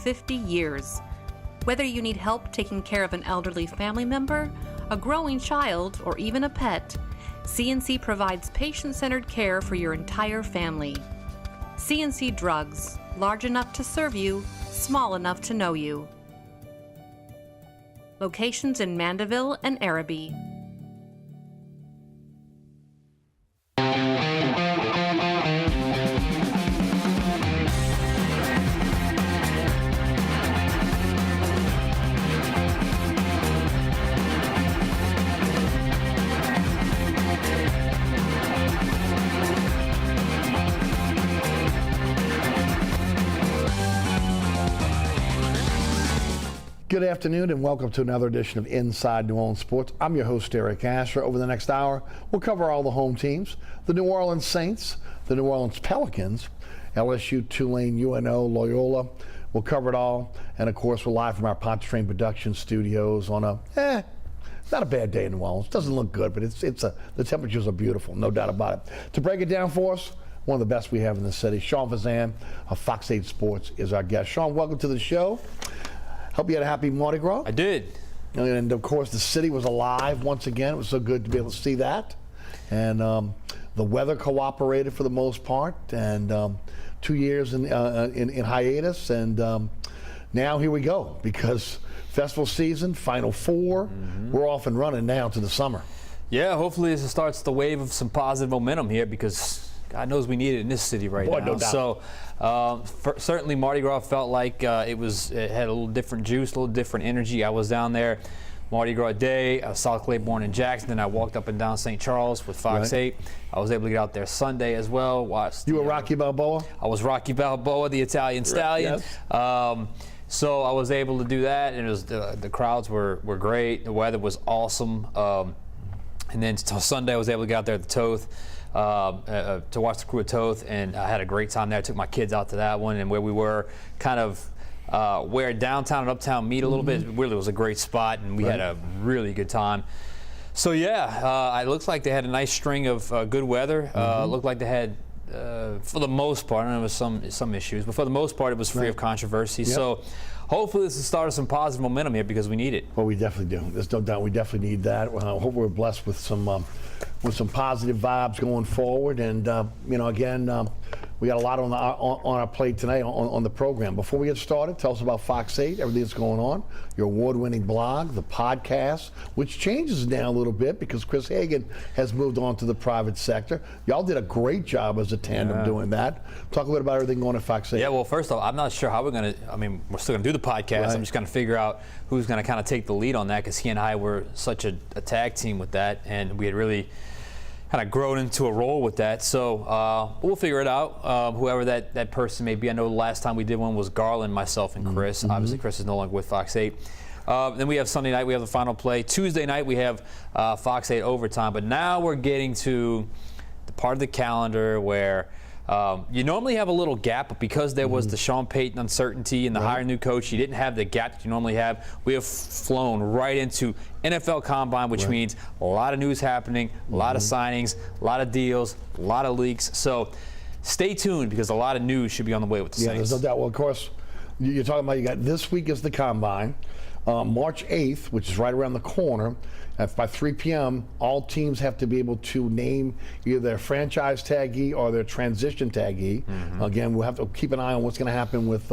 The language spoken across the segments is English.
50 years. Whether you need help taking care of an elderly family member, a growing child, or even a pet, CNC provides patient-centered care for your entire family. CNC Drugs, large enough to serve you, small enough to know you. Locations in Mandeville and Araby. Good afternoon and welcome to another edition of Inside New Orleans Sports. I'm your host, Eric Asher. Over the next hour, we'll cover all the home teams, the New Orleans Saints, the New Orleans Pelicans, LSU, Tulane, UNO, Loyola. We'll cover it all. And of course, we're live from our Pontchartrain Production Studios on not a bad day in New Orleans. Doesn't look good, but the temperatures are beautiful, no doubt about it. To break it down for us, one of the best we have in the city, Sean Fazende of Fox 8 Sports is our guest. Sean, welcome to the show. Hope you had a happy Mardi Gras. I did. And of course, the city was alive once again. It was so good to be able to see that. And the weather cooperated for the most part. And 2 years in hiatus. And now here we go, because festival season, Final Four, we're off and running now to the summer. Yeah, hopefully this starts the wave of some positive momentum here, because God knows we need it in this city right now. No doubt. So certainly Mardi Gras felt like it had a little different juice, a little different energy. I was down there Mardi Gras Day, South Claiborne and Jackson, then I walked up and down St. Charles with Fox 8. I was able to get out there Sunday as well. You were Rocky Balboa? I was Rocky Balboa, the Italian stallion. Yes. So I was able to do that, and it was the crowds were great. The weather was awesome. And then Sunday I was able to get out there at the Toth. To watch the crew at Toth, and I had a great time there. I took my kids out to that one, and where we were kind of where downtown and uptown meet a little bit, it really was a great spot, and we had a really good time. So yeah, it looks like they had a nice string of good weather. Looked like they had, for the most part, I know there was some issues, but for the most part it was free of controversy. Yep. So hopefully this is the start of some positive momentum here, because we need it. Well, we definitely do. There's no doubt we definitely need that. I hope we're blessed with some positive vibes going forward. And again, we got a lot on our plate tonight on the program. Before we get started, tell us about Fox 8, everything that's going on, your award-winning blog, the podcast, which changes now a little bit because Chris Hagan has moved on to the private sector. Y'all did a great job as a tandem doing that. Talk a little bit about everything going on at Fox 8. Yeah, well, first off, I'm not sure how we're going to, we're still going to do the podcast. Right. I'm just going to figure out who's going to kind of take the lead on that, because he and I were such a tag team with that, and we had really kind of grown into a role with that. So we'll figure it out, whoever that person may be. I know the last time we did one was Garland, myself, and Chris. Obviously, Chris is no longer with Fox 8. Then we have Sunday night, we have the final play. Tuesday night, we have Fox 8 overtime. But now we're getting to the part of the calendar where you normally have a little gap, but because there was the Sean Payton uncertainty and the hire new coach, you didn't have the gap that you normally have. We have flown right into NFL Combine, which means a lot of news happening, a lot of signings, a lot of deals, a lot of leaks. So stay tuned, because a lot of news should be on the way with the Saints. Yeah, there's no doubt. Well, of course, you're talking about, you got this week is the Combine. March 8th, which is right around the corner, by 3 p.m., all teams have to be able to name either their franchise taggee or their transition taggee. Again, we'll have to keep an eye on what's going to happen with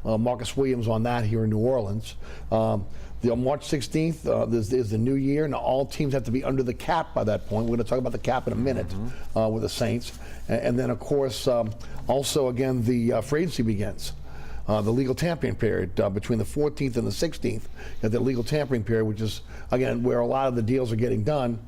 Marcus Williams on that here in New Orleans. March 16th is the new year, and all teams have to be under the cap by that point. We're going to talk about the cap in a minute with the Saints. And then, of course, also, again, the free agency begins. The legal tampering period between the 14th and the 16th, at the legal tampering period, which is, again, where a lot of the deals are getting done.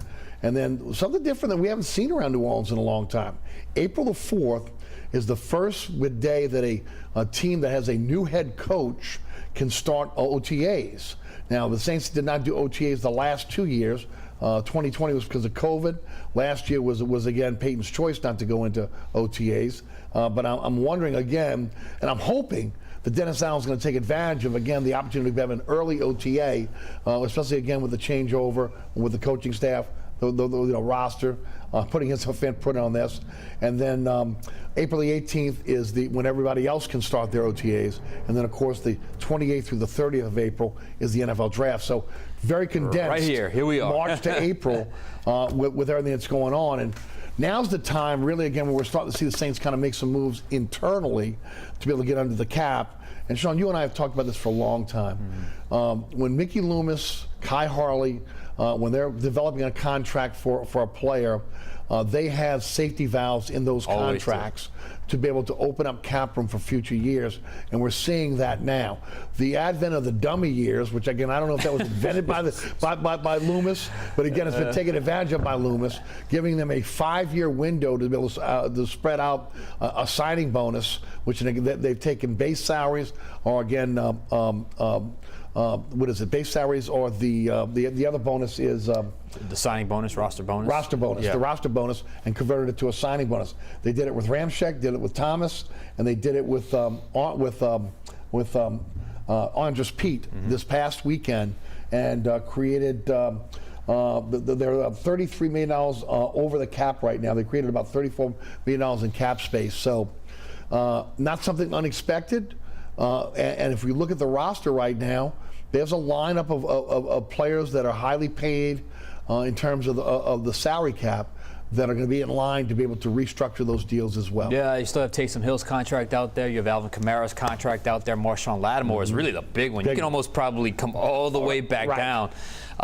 And then something different that we haven't seen around New Orleans in a long time. April the 4th is the first day that a team that has a new head coach can start OTAs. Now, the Saints did not do OTAs the last 2 years. 2020 was because of COVID. Last year was again Peyton's choice not to go into OTAs. But I'm wondering again, and I'm hoping that Dennis Allen's going to take advantage of, again, the opportunity to have an early OTA, especially, again, with the changeover with the coaching staff, the roster. putting his footprint on this. And then April the 18th is when everybody else can start their OTAs. And then, of course, the 28th through the 30th of April is the NFL draft. So very condensed. Right here we are. March to April with everything that's going on. And now's the time, really, again, where we're starting to see the Saints kind of make some moves internally to be able to get under the cap. And Sean, you and I have talked about this for a long time. When Mickey Loomis, Kai Harley, when they're developing a contract for a player, they have safety valves in those contracts to be able to open up cap room for future years, and we're seeing that now. The advent of the dummy years, which again I don't know if that was invented by Loomis, but again it's been taken advantage of by Loomis, giving them a 5-year window to be able to spread out a signing bonus, which they've taken base salaries, or again what is it? Base salaries, or the other bonus is the signing bonus, roster bonus. Roster bonus, yeah. The roster bonus, and converted it to a signing bonus. They did it with Ramczyk, did it with Thomas, and they did it with Andres Pete this past weekend, and created. They're $33 million over the cap right now. They created about $34 million in cap space. So, not something unexpected. And if we look at the roster right now, there's a lineup of players that are highly paid in terms of the salary cap that are going to be in line to be able to restructure those deals as well. Yeah, you still have Taysom Hill's contract out there. You have Alvin Kamara's contract out there. Marshawn Lattimore is really the big one. You can almost probably come all the way back down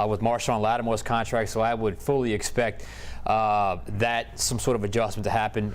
with Marshawn Lattimore's contract. So I would fully expect that some sort of adjustment to happen.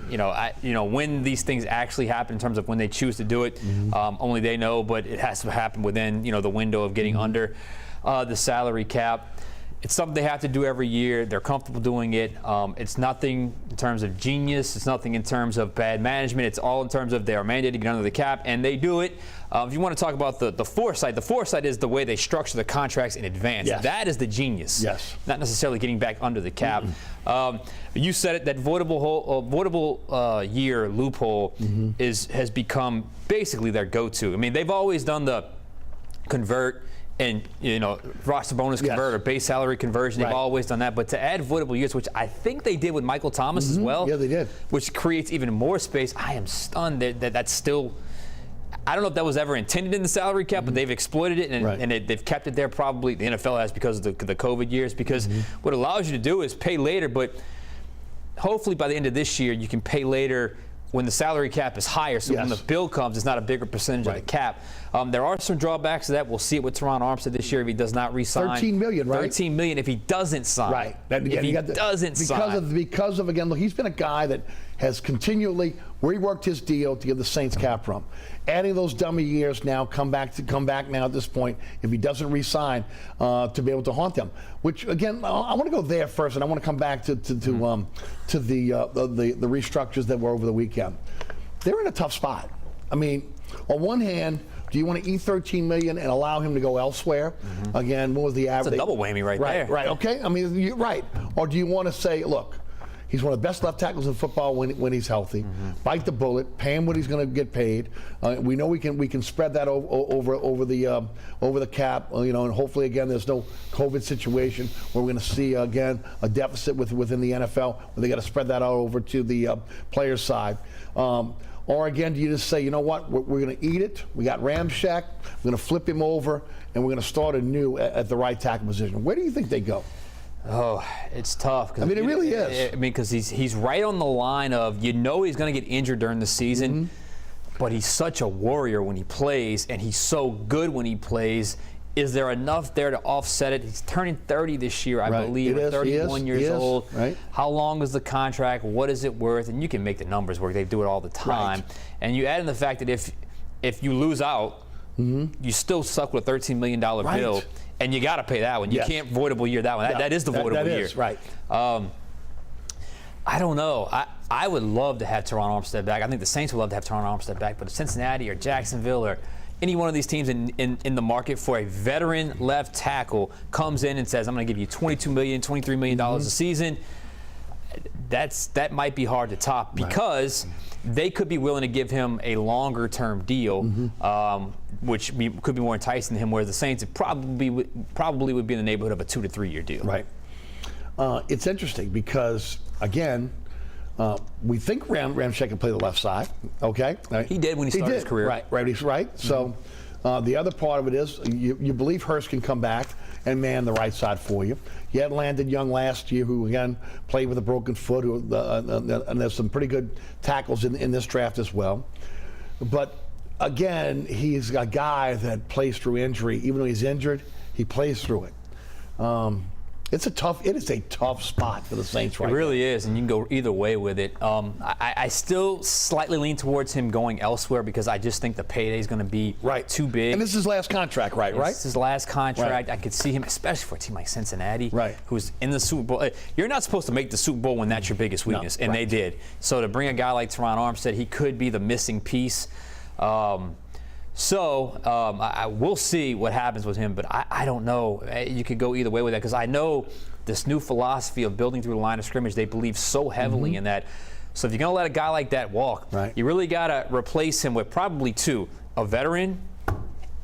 When these things actually happen in terms of when they choose to do it, only they know. But it has to happen within the window of getting under the salary cap. It's something they have to do every year. They're comfortable doing it. It's nothing in terms of genius. It's nothing in terms of bad management. It's all in terms of they are mandated to get under the cap, and they do it. If you want to talk about the foresight is the way they structure the contracts in advance. Yes. That is the genius. Yes. Not necessarily getting back under the cap. You said it, that voidable year loophole has become basically their go-to. I mean, they've always done the convert and roster bonus convert or base salary conversion. They've always done that. But to add voidable years, which I think they did with Michael Thomas as well. Yeah, they did. Which creates even more space. I am stunned that that's still. I don't know if that was ever intended in the salary cap, but they've exploited it, and they've kept it there. Probably the NFL has because of the COVID years. Because what it allows you to do is pay later, but hopefully by the end of this year you can pay later when the salary cap is higher, so when the bill comes, it's not a bigger percentage of the cap. There are some drawbacks to that. We'll see it with Teron Armstead this year if he does not re-sign. $13 million, right? $13 million if he doesn't sign. Right. If he doesn't sign. Because of, again, look, he's been a guy that has continually reworked his deal to give the Saints cap room. Adding those dummy years now, come back now at this point if he doesn't re-sign to be able to haunt them. Which again, I want to go there first, and I want to come back to the restructures that were over the weekend. They're in a tough spot. I mean, on one hand, do you want to eat $13 million and allow him to go elsewhere? Again, what was the average? It's a double whammy right there. Right. Okay. I mean, you're right. Or do you want to say, look, he's one of the best left tackles in football when he's healthy. Bite the bullet, pay him what he's going to get paid. We know we can spread that over the cap. And hopefully again there's no COVID situation where we're going to see again a deficit within the NFL where they got to spread that out over to the players' side. Or again, do you just say, you know what, we're going to eat it. We got Ramczyk. We're going to flip him over, and we're going to start anew at the right tackle position. Where do you think they go? Oh, it's tough. I mean, it really is. I mean, because he's right on the line of, he's going to get injured during the season, but he's such a warrior when he plays, and he's so good when he plays. Is there enough there to offset it? He's turning 30 this year, I believe, 31 years old. Right. How long is the contract? What is it worth? And you can make the numbers work. They do it all the time. And you add in the fact that if you lose out, you still suck with a $13 million bill. And you got to pay that one. You can't voidable year that one. That is the voidable year. Is, right. I don't know. I would love to have Teron Armstead back. I think the Saints would love to have Teron Armstead back. But if Cincinnati or Jacksonville or any one of these teams in the market for a veteran left tackle comes in and says, I'm going to give you $22 million, $23 million a season, that might be hard to top because they could be willing to give him a longer-term deal, which could be more enticing to him, whereas the Saints probably would be in the neighborhood of a 2 to 3 year deal. Right. it's interesting because, again, we think Ramczyk can play the left side, okay? He did when he started his career. Right. So the other part of it is you believe Hurst can come back and man the right side for you. You had Landon Young last year, who again played with a broken foot, and there's some pretty good tackles in this draft as well. But again, he's a guy that plays through injury. Even though he's injured, he plays through it. It is a tough spot for the Saints right now. It really is, and you can go either way with it. I still slightly lean towards him going elsewhere because I just think the payday is going to be too big. And this is his last contract, right? This is his last contract. I could see him, especially for a team like Cincinnati, who's in the Super Bowl. You're not supposed to make the Super Bowl when that's your biggest weakness, and they did. So to bring a guy like Teron Armstead, he could be the missing piece. I will see what happens with him, but I don't know. You could go either way with that because I know this new philosophy of building through the line of scrimmage, they believe so heavily in that. So if you're going to let a guy like that walk, you really got to replace him with probably two, a veteran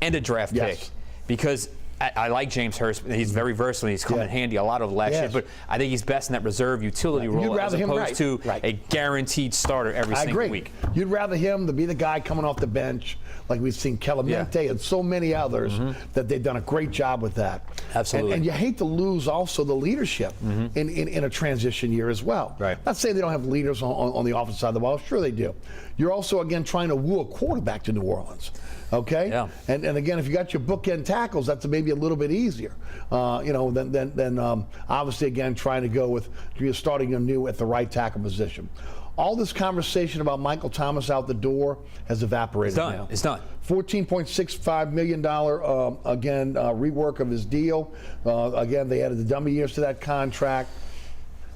and a draft pick. Because I like James Hurst. He's very versatile. He's come in handy a lot over the last year, but I think he's best in that reserve utility role as opposed to a guaranteed starter every single week. You'd rather him to be the guy coming off the bench, like we've seen Clemente and so many others, that they've done a great job with that. Absolutely. And you hate to lose also the leadership in a transition year as well. Not saying they don't have leaders on the offensive side of the ball. Sure they do. You're also, again, trying to woo a quarterback to New Orleans. Okay? And again, if you got your bookend tackles, that's maybe a little bit easier, than obviously, again, trying to go with starting anew at the right tackle position. All this conversation about Michael Thomas out the door has evaporated now. It's done. $14.65 million, rework of his deal. Again, they added the dummy years to that contract.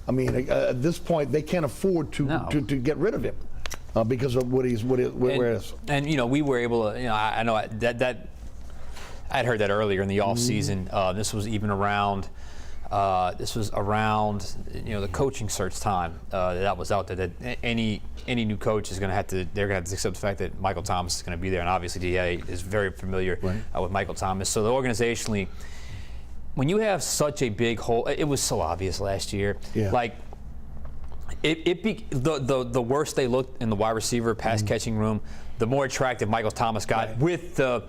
I mean, at this point, they can't afford to get rid of him. Because of where he is. And we were able to. I know that I'd heard that earlier in the off season. This was even around. The coaching search time that was out there. That any new coach is going to have to. They're going to have to accept the fact that Michael Thomas is going to be there, and obviously DA is very familiar with Michael Thomas. So organizationally, when you have such a big hole, it was so obvious last year. Like. The worse they looked in the wide receiver pass catching room, the more attractive Michael Thomas got with the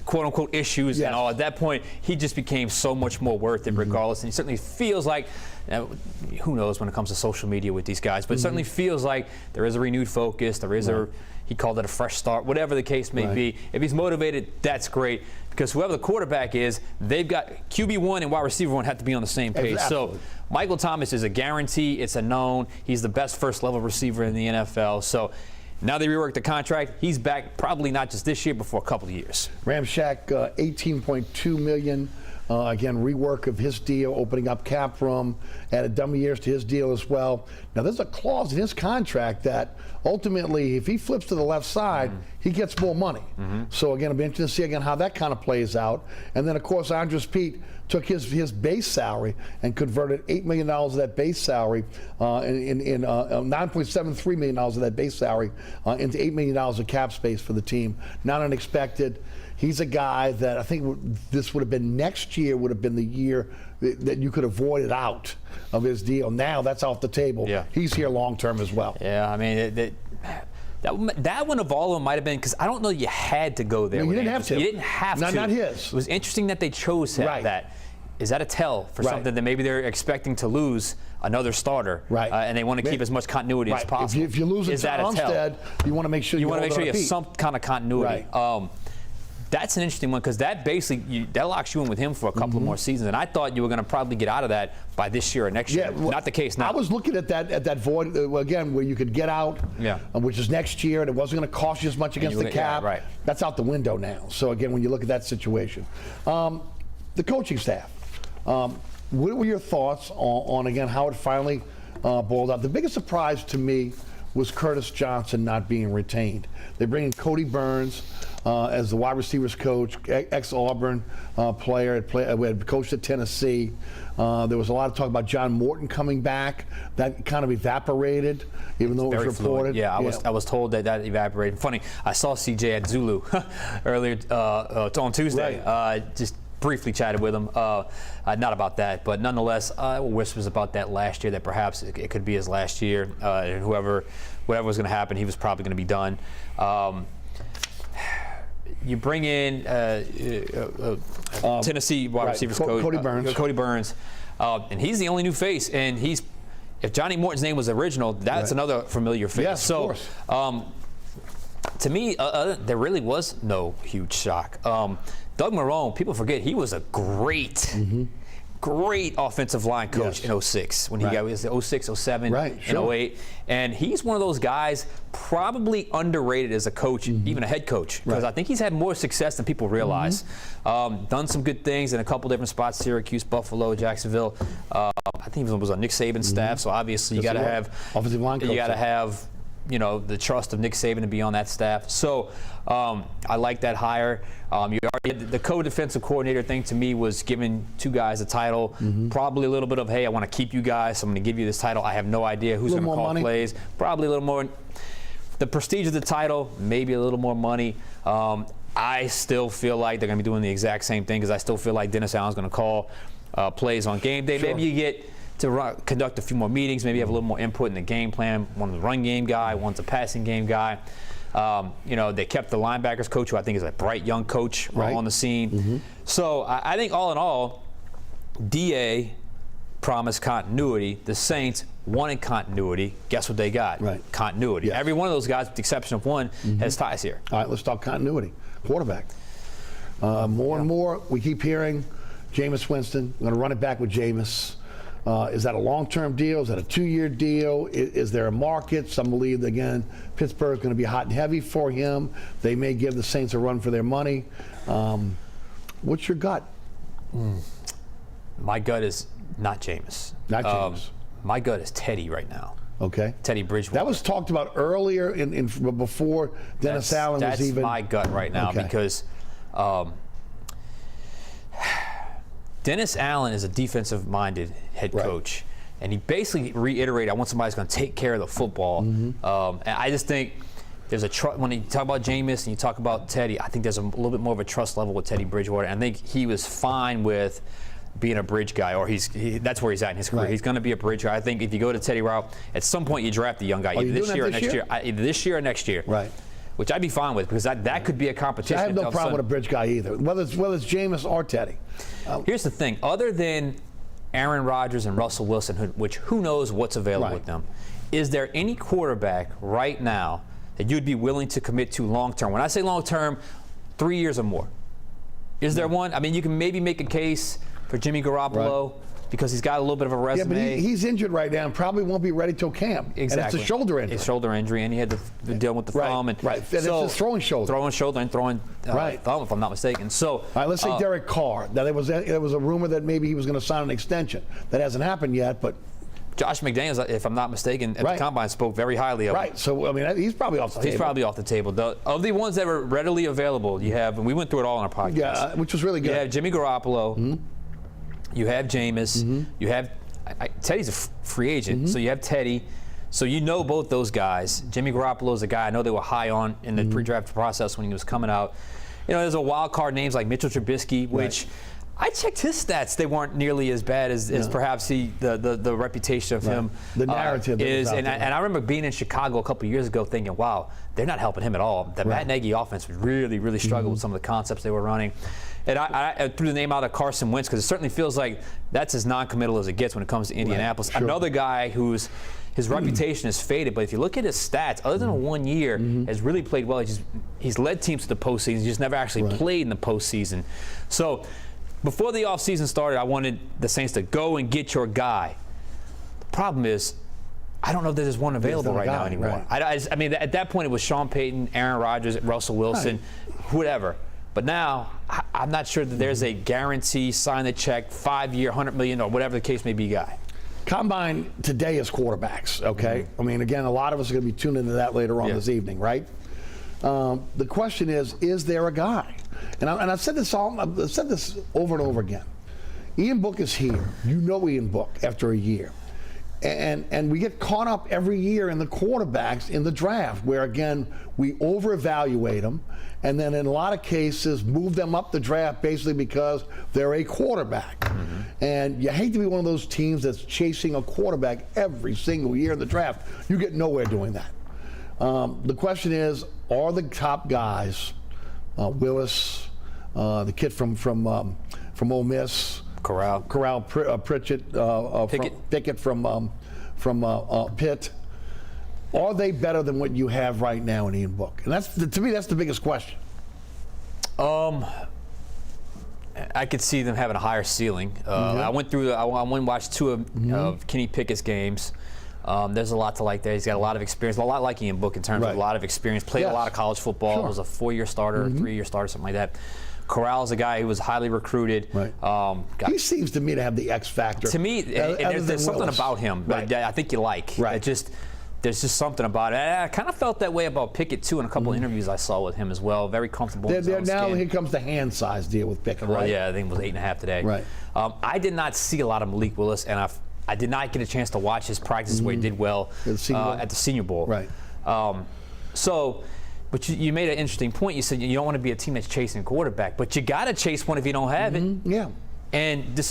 quote unquote issues and all. At that point, he just became so much more worth it regardless. And he certainly feels like, who knows when it comes to social media with these guys, but it certainly feels like there is a renewed focus. There is he called it a fresh start, whatever the case may be. If he's motivated, that's great. Because whoever the quarterback is, they've got QB1 and wide receiver 1 have to be on the same page. So Michael Thomas is a guarantee. It's a known. He's the best first-level receiver in the NFL. So now they reworked the contract. He's back probably not just this year, but for a couple of years. Ramczyk, $18.2 million. Again, rework of his deal, opening up cap room, added dummy years to his deal as well. Now, there's a clause in his contract that ultimately, if he flips to the left side, he gets more money. So, again, it'll be interesting to see again how that kind of plays out. And then, of course, Andres Pete took his base salary and converted $8 million of that base salary $9.73 million of that base salary into $8 million of cap space for the team. Not unexpected. He's a guy that I think this would have been next year would have been the year that you could have voided out of his deal. Now that's off the table. He's here long term as well. I mean, that one of all of them might have been because I don't know you had to go there. No, you didn't have to. You didn't have to. Not his. It was interesting that they chose that. Is that a tell for something that maybe they're expecting to lose another starter, and they want to keep as much continuity as possible? If you lose it to Armstead, you want to make sure you have some kind of continuity. That's an interesting one because that basically that locks you in with him for a couple of more seasons, and I thought you were going to probably get out of that by this year or next year. Not the case now. I was looking at that void again where you could get out, which is next year, and it wasn't going to cost you as much against the cap. That's out the window now. So again, when you look at that situation, the coaching staff. What were your thoughts on again how it finally boiled out? The biggest surprise to me was Curtis Johnson not being retained. They bring in Cody Burns as the wide receivers coach, ex-Auburn player, had coached at Tennessee. There was a lot of talk about John Morton coming back. That kind of evaporated, even though it was reported. I was told that evaporated. Funny, I saw CJ at Zulu earlier on Tuesday. briefly chatted with him, not about that, but nonetheless, whispers about that last year, that perhaps it could be his last year, and whatever was going to happen, he was probably going to be done. You bring in Tennessee wide receivers coach Cody Burns, and he's the only new face, and if Johnny Morton's name was original, that's another familiar face. Yes, so, of course. To me, there really was no huge shock. Doug Marrone, people forget, he was a great offensive line coach in 06 when he got his 06, 07, and 08. And he's one of those guys probably underrated as a coach, even a head coach, because I think he's had more success than people realize. Done some good things in a couple different spots, Syracuse, Buffalo, Jacksonville. I think he was on Nick Saban's staff, so obviously you got to have offensive line coach. You got to have the trust of Nick Saban to be on that staff. So I like that hire. You already had the co-defensive coordinator thing. To me, was giving two guys a title. Probably a little bit of, hey, I want to keep you guys, so I'm going to give you this title. I have no idea who's going to call plays. Probably a little more. The prestige of the title, maybe a little more money. I still feel like they're going to be doing the exact same thing, because I still feel like Dennis Allen's going to call plays on game day. Maybe you get to conduct a few more meetings, maybe have a little more input in the game plan. One's a run game guy, one's a passing game guy. They kept the linebackers coach, who I think is a bright young coach, on the scene. So I think all in all, DA promised continuity. The Saints wanted continuity. Guess what they got? Continuity. Yes. Every one of those guys, with the exception of one, has ties here. All right, let's talk continuity. Quarterback. More and more, we keep hearing Jameis Winston. We're going to run it back with Jameis. Is that a long-term deal? Is that a 2-year deal? Is there a market? Some believe, again, Pittsburgh's going to be hot and heavy for him. They may give the Saints a run for their money. What's your gut? My gut is not Jameis. Not Jameis. My gut is Teddy right now. Okay. Teddy Bridgewater. That was talked about earlier before Dennis Allen was even. That's my gut right now, because Dennis Allen is a defensive-minded head coach, and he basically reiterated, I want somebody who's going to take care of the football. And I just think there's when you talk about Jameis and you talk about Teddy, I think there's a little bit more of a trust level with Teddy Bridgewater. And I think he was fine with being a bridge guy, or that's where he's at in his career. He's going to be a bridge guy. I think if you go to Teddy route, at some point you draft the young guy, either this year or next year. Either this year or next year. Which I'd be fine with, because that could be a competition. I have no problem with a bridge guy either, whether it's Jameis or Teddy. Here's the thing: other than Aaron Rodgers and Russell Wilson, which who knows what's available with them, is there any quarterback right now that you'd be willing to commit to long term? When I say long term, 3 years or more. Is there one? I mean, you can maybe make a case for Jimmy Garoppolo. Because he's got a little bit of a resume. Yeah, but he's injured right now and probably won't be ready till camp. Exactly. And it's a shoulder injury. It's a shoulder injury, and he had to deal with the thumb. And and it's his throwing shoulder. Throwing shoulder and throwing thumb, if I'm not mistaken. So, all right, let's say Derek Carr. Now, there was a rumor that maybe he was going to sign an extension. That hasn't happened yet, but Josh McDaniels, if I'm not mistaken, at the Combine spoke very highly of him. So, I mean, he's probably off the table. He's probably off the table. Of the ones that were readily available, you have, and we went through it all on our podcast. Yeah, which was really good. You have Jimmy Garoppolo. You have Jameis. You have Teddy's a free agent, so you have Teddy. So you know both those guys. Jimmy Garoppolo is a guy I know they were high on in the pre-draft process when he was coming out. There's a wild card names like Mitchell Trubisky, which I checked his stats. They weren't nearly as bad as perhaps the reputation of him. The narrative is. And I remember being in Chicago a couple years ago thinking, wow, they're not helping him at all. The Matt Nagy offense really struggled with some of the concepts they were running. And I threw the name out of Carson Wentz, because it certainly feels like that's as non-committal as it gets when it comes to Indianapolis. Another guy whose his reputation has faded, but if you look at his stats, other than a 1 year, has really played well. He's led teams to the postseason. He's just never actually played in the postseason. So before the offseason started, I wanted the Saints to go and get your guy. The problem is, I don't know that there's one available right now anymore. I mean, at that point, it was Sean Payton, Aaron Rodgers, Russell Wilson, whatever. But now, I'm not sure that there's a guarantee, sign the check, 5-year, $100 million, or whatever the case may be guy. Combine today is quarterbacks, okay? I mean, again, a lot of us are going to be tuned into that later on this evening, right? The question is there a guy? And I've said this over and over again. Ian Book is here. You know Ian Book after a year. And we get caught up every year in the quarterbacks in the draft, where again we over-evaluate them, and then in a lot of cases move them up the draft basically because they're a quarterback. And you hate to be one of those teams that's chasing a quarterback every single year in the draft. You get nowhere doing that. The question is, are the top guys, Willis, the kid from Ole Miss, Corral, Pritchett, Pickett from Pitt, are they better than what you have right now in Ian Book? And that's, to me, that's the biggest question. I could see them having a higher ceiling. I went and watched two of Kenny Pickett's games. There's a lot to like there. He's got a lot of experience, a lot like Ian Book in terms of a lot of experience. Played a lot of college football. Was a 4-year starter, 3-year starter, something like that. Corral's a guy who was highly recruited. He seems to me to have the X factor. To me, there's something about him that I think you like. There's just something about it. I kind of felt that way about Pickett too in a couple of interviews I saw with him as well. Very comfortable. Now here comes the hand size deal with Pickett, right? Well, yeah, I think it was 8.5 today. I did not see a lot of Malik Willis, and I did not get a chance to watch his practice where he did well at the Senior Bowl. But you made an interesting point. You said you don't want to be a team that's chasing a quarterback, but you got to chase one if you don't have it. And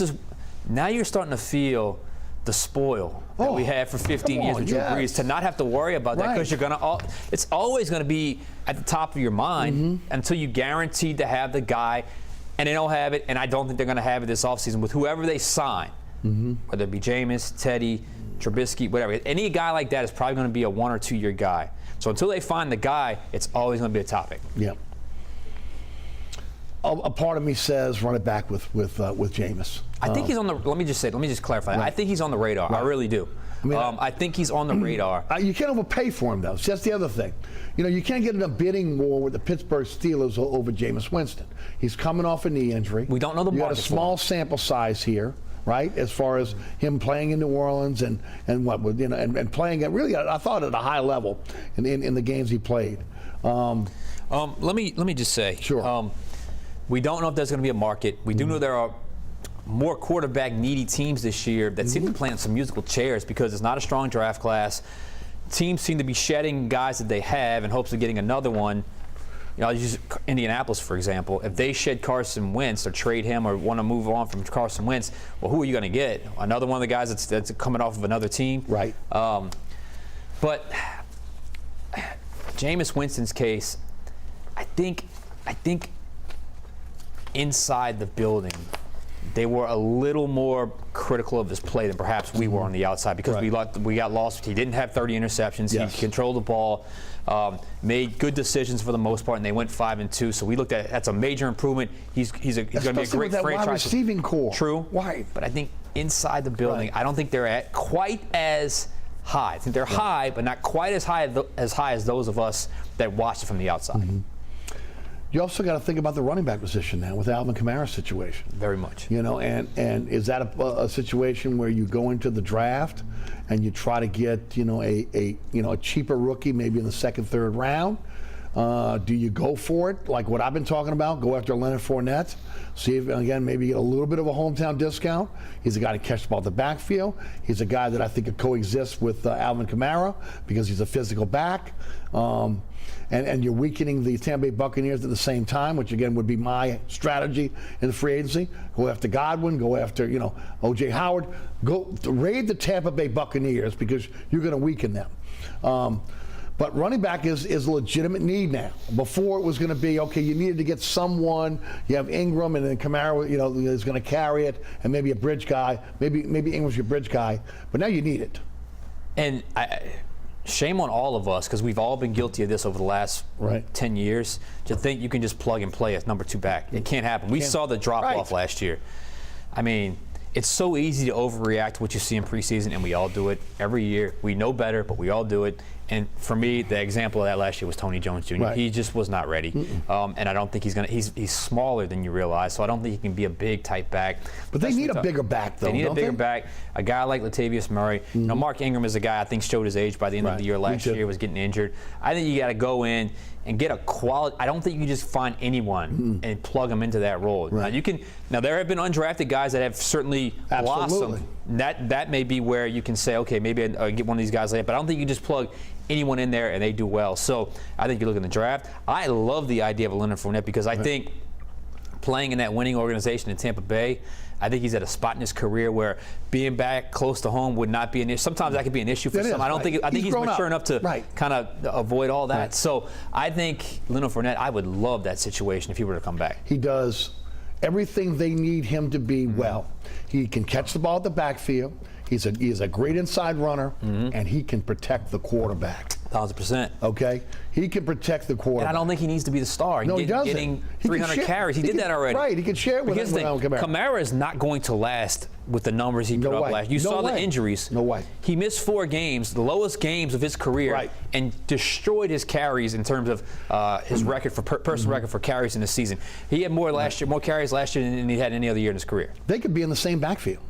now you're starting to feel the spoil that we had for 15 years with Drew Brees, to not have to worry about that, because it's always going to be at the top of your mind until you guaranteed to have the guy, and they don't have it, and I don't think they're going to have it this offseason with whoever they sign, whether it be Jameis, Teddy, Trubisky, whatever. Any guy like that is probably going to be a 1 or 2 year guy. So until they find the guy, it's always going to be a topic. A part of me says run it back with Jameis. I think he's on the. Let me just clarify. I think he's on the radar. I really do. I think he's on the radar. You can't overpay for him, though. See, that's the other thing. You can't get in a bidding war with the Pittsburgh Steelers over Jameis Winston. He's coming off a knee injury. We don't know the market. You got a small sample size here, right? As far as him playing in New Orleans and playing at really, I thought at a high level in the games he played. Let me just say. We don't know if there's going to be a market. We do know there are more quarterback needy teams this year that seem to be playing some musical chairs because it's not a strong draft class. Teams seem to be shedding guys that they have in hopes of getting another one. I'll use Indianapolis, for example. If they shed Carson Wentz or trade him or want to move on from Carson Wentz, well, who are you going to get? Another one of the guys that's coming off of another team? But Jameis Winston's case, I think inside the building, they were a little more critical of his play than perhaps we were on the outside, because we got lost. He didn't have 30 interceptions. He controlled the ball, made good decisions for the most part, and they went 5-2. So we looked at that's a major improvement. He's going to be a great franchise. Wide receiving core. True. But I think inside the building, I don't think they're at quite as high. I think they're high, but not quite as high as those of us that watched it from the outside. You also got to think about the running back position now with Alvin Kamara's situation. Very much. And is that a situation where you go into the draft and you try to get a cheaper rookie maybe in the second, third round? Do you go for it like what I've been talking about? Go after Leonard Fournette. See if again maybe get a little bit of a hometown discount. He's a guy to catch the ball at the backfield. He's a guy that I think could coexist with Alvin Kamara because he's a physical back. And you're weakening the Tampa Bay Buccaneers at the same time, which again would be my strategy in the free agency. Go after Godwin, go after O.J. Howard, go raid the Tampa Bay Buccaneers because you're going to weaken them. But running back is a legitimate need now. Before it was going to be, okay, you needed to get someone. You have Ingram, and then Kamara, is going to carry it, and maybe a bridge guy. Maybe Ingram's your bridge guy. But now you need it. And shame on all of us, because we've all been guilty of this over the last 10 years, to think you can just plug and play as number 2 back. It can't happen. We saw the drop-off last year. I mean, it's so easy to overreact to what you see in preseason, and we all do it every year. We know better, but we all do it. And for me, the example of that last year was Tony Jones Jr. He just was not ready. And I don't think he's going to. He's smaller than you realize, so I don't think he can be a big type back. But they need a bigger back, though. They need a bigger back. A guy like Latavius Murray. Mark Ingram is a guy I think showed his age by the end of the year last year, was getting injured. I think you got to go in and get a quality. I don't think you just find anyone and plug them into that role. Right. Now there have been undrafted guys that have certainly blossomed. That may be where you can say, okay, maybe I get one of these guys late, but I don't think you just plug anyone in there and they do well. So I think you look at the draft. I love the idea of a Leonard Fournette because I think playing in that winning organization in Tampa Bay, I think he's at a spot in his career where being back close to home would not be an issue. Sometimes that could be an issue for some. I think he's mature enough to kind of avoid all that. Right. So I think Leonard Fournette, I would love that situation if he were to come back. He does everything they need him to be well. He can catch the ball at the backfield. He's a great inside runner, and he can protect the quarterback. 1,000%. Okay? He can protect the quarterback. And I don't think he needs to be the star. No, he doesn't. Getting 300 carries. He did that already. Right, he can share it with Kamara. Kamara is not going to last with the numbers he put up last year. You saw the injuries. No way. He missed 4 games, the lowest games of his career, and destroyed his carries in terms of his record for personal record for carries in the season. He had more carries last year than he had any other year in his career. They could be in the same backfield.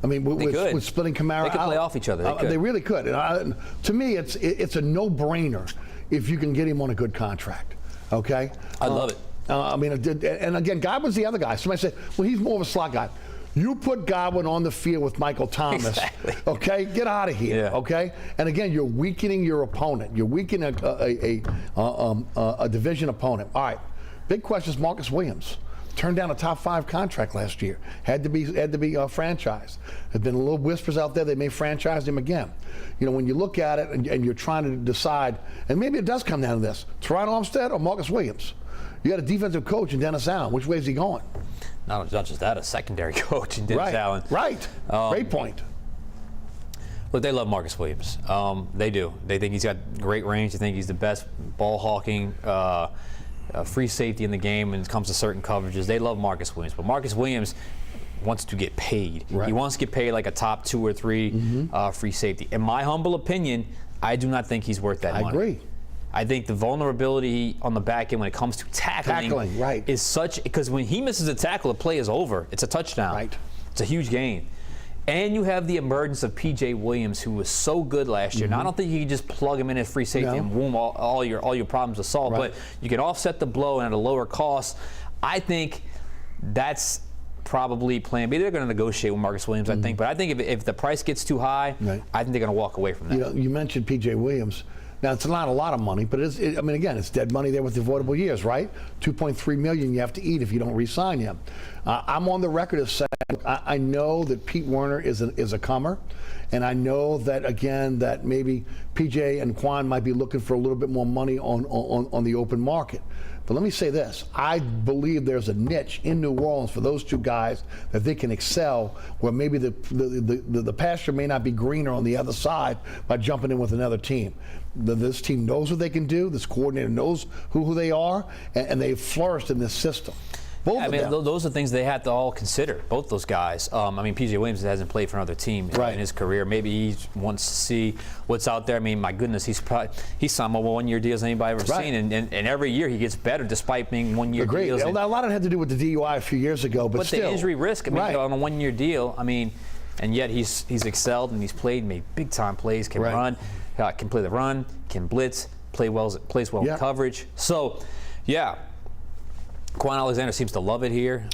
I mean, with splitting Kamara out. They could play off each other. They really could. And to me, it's a no-brainer if you can get him on a good contract. Okay? I love it. I mean, and again, Godwin's the other guy. Somebody said, well, he's more of a slot guy. You put Godwin on the field with Michael Thomas, okay? Get out of here, okay? And again, you're weakening your opponent. You're weakening a division opponent. All right. Big question is Marcus Williams. Turned down a top 5 contract last year. Had to be franchised. There's been a little whispers out there they may franchise him again. You know, when you look at it and you're trying to decide, and maybe it does come down to this: Teron Armstead or Marcus Williams. You got a defensive coach in Dennis Allen. Which way is he going? Not just that, a secondary coach in Dennis Allen. Right. Great point. Look, they love Marcus Williams. They do. They think he's got great range. They think he's the best ball hawking. Free safety in the game when it comes to certain coverages. They love Marcus Williams, but Marcus Williams wants to get paid. He wants to get paid like a top 2 or 3 free safety. In my humble opinion, I do not think he's worth that money. I agree. I think the vulnerability on the back end when it comes to tackling is such, because when he misses a tackle, the play is over. It's a touchdown. Right. It's a huge gain. And you have the emergence of P.J. Williams, who was so good last year. Now, I don't think you can just plug him in as free safety and boom, all your problems are solved. But you can offset the blow and at a lower cost. I think that's probably plan B. They're going to negotiate with Marcus Williams, I think. But I think if the price gets too high, I think they're going to walk away from that. You mentioned P.J. Williams. Now, it's not a lot of money, but I mean, again, it's dead money there with the avoidable years, right? $2.3 million you have to eat if you don't re-sign him. I'm on the record as saying I know that Pete Werner is a comer, and I know that, again, that maybe PJ and Quan might be looking for a little bit more money on the open market. But let me say this. I believe there's a niche in New Orleans for those 2 guys that they can excel, where maybe the pasture may not be greener on the other side by jumping in with another team. This team knows what they can do. This coordinator knows who they are, and they've flourished in this system. Those are things they have to all consider, both those guys. I mean, P.J. Williams hasn't played for another team in his career. Maybe he wants to see what's out there. I mean, my goodness, he's signed more 1-year deals than anybody ever seen, and every year he gets better despite being 1-year deals. A lot of it had to do with the DUI a few years ago, but still. The injury risk, I mean, on a 1-year deal, I mean, and yet he's excelled and he's played, made big-time plays, can run, can play the run, can blitz, plays well in coverage. So, yeah. Quan Alexander seems to love it here.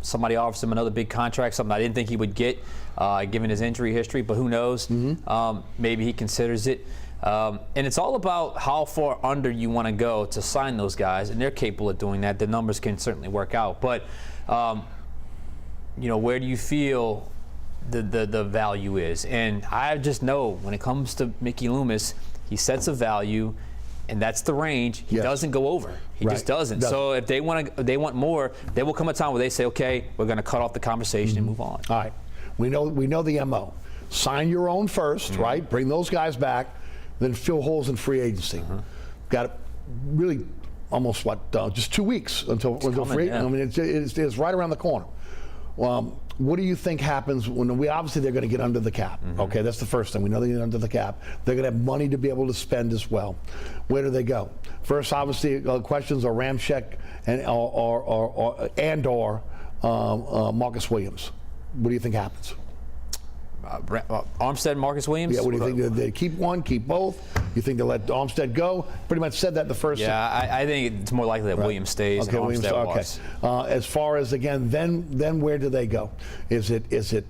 Somebody offers him another big contract, something I didn't think he would get given his injury history, but who knows? Maybe he considers it. And it's all about how far under you want to go to sign those guys, and they're capable of doing that. The numbers can certainly work out. But, where do you feel the value is? And I just know when it comes to Mickey Loomis, he sets a value, and that's the range. He doesn't go over. He just doesn't. So if they want more, there will come a time where they say, okay, we're going to cut off the conversation and move on. All right. We know the MO. Sign your own first, right? Bring those guys back, then fill holes in free agency. Got really almost just 2 weeks until free. I mean, it's right around the corner. What do you think happens when obviously they're going to get under the cap? Okay, that's the first thing. We know they get under the cap. They're going to have money to be able to spend as well. Where do they go? First, obviously, questions are Ramczyk and Marcus Williams. What do you think happens? Armstead, Marcus Williams? Yeah, what do you think? They keep one, keep both? You think they'll let Armstead go? Pretty much said that in the first. Yeah, I think it's more likely that Williams stays and Armstead walks. As far as, again, then where do they go? Is it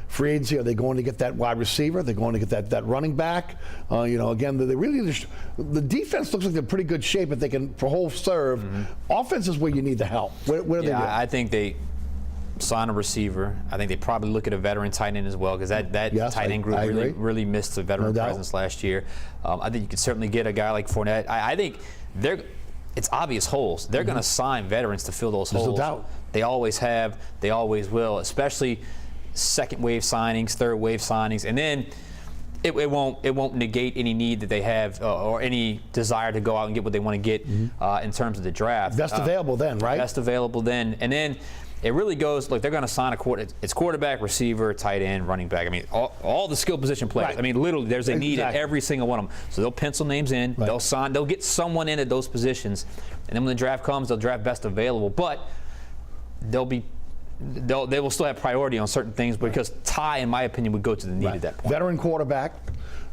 free agency? Are they going to get that wide receiver? Are they going to get that running back? Again, the defense looks like they're in pretty good shape if they can hold serve. Mm-hmm. Offense is where you need the help. Where do they do? I think they sign a receiver. I think they probably look at a veteran tight end as well, because that tight end group really missed a veteran presence last year. I think you could certainly get a guy like Fournette. I think it's obvious holes. They're going to sign veterans to fill those holes. No doubt. They always have. They always will, especially second wave signings, third wave signings, and then it won't negate any need that they have or any desire to go out and get what they want to get in terms of the draft. Best available then, right? Best available then, and then. It really goes, look, they're going to sign it's quarterback, receiver, tight end, running back. I mean, all the skill position players. Right. I mean, literally, there's a need at every single one of them. So they'll pencil names in, they'll get someone in at those positions, and then when the draft comes, they'll draft best available. But they will still have priority on certain things because Ty, in my opinion, would go to the need at that point. Veteran quarterback,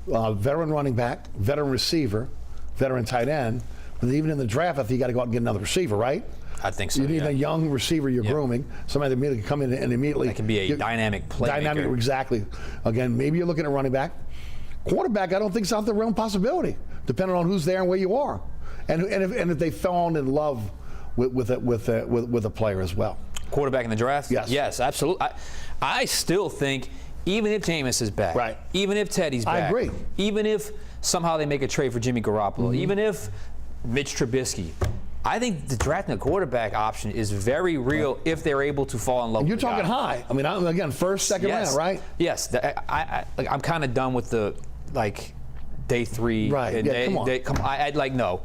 veteran running back, veteran receiver, veteran tight end. But even in the draft, I think you got to go out and get another receiver, right? I think so. You need a young receiver you're grooming, somebody that immediately can come in and immediately. That can be a dynamic playmaker. Dynamic, exactly. Again, maybe you're looking at running back. Quarterback, I don't think it's out the realm possibility, depending on who's there and where you are, and if they fall in love with a player as well. Quarterback in the draft? Yes, absolutely. I still think even if Jameis is back, even if Teddy's back, I agree. Even if somehow they make a trade for Jimmy Garoppolo, even if Mitch Trubisky. I think the drafting a quarterback option is very real if they're able to fall in love with the guy. You're talking high. I mean, again, first, second round, right? Yes. I'm kind of done with the, day three. Right. Come on. No.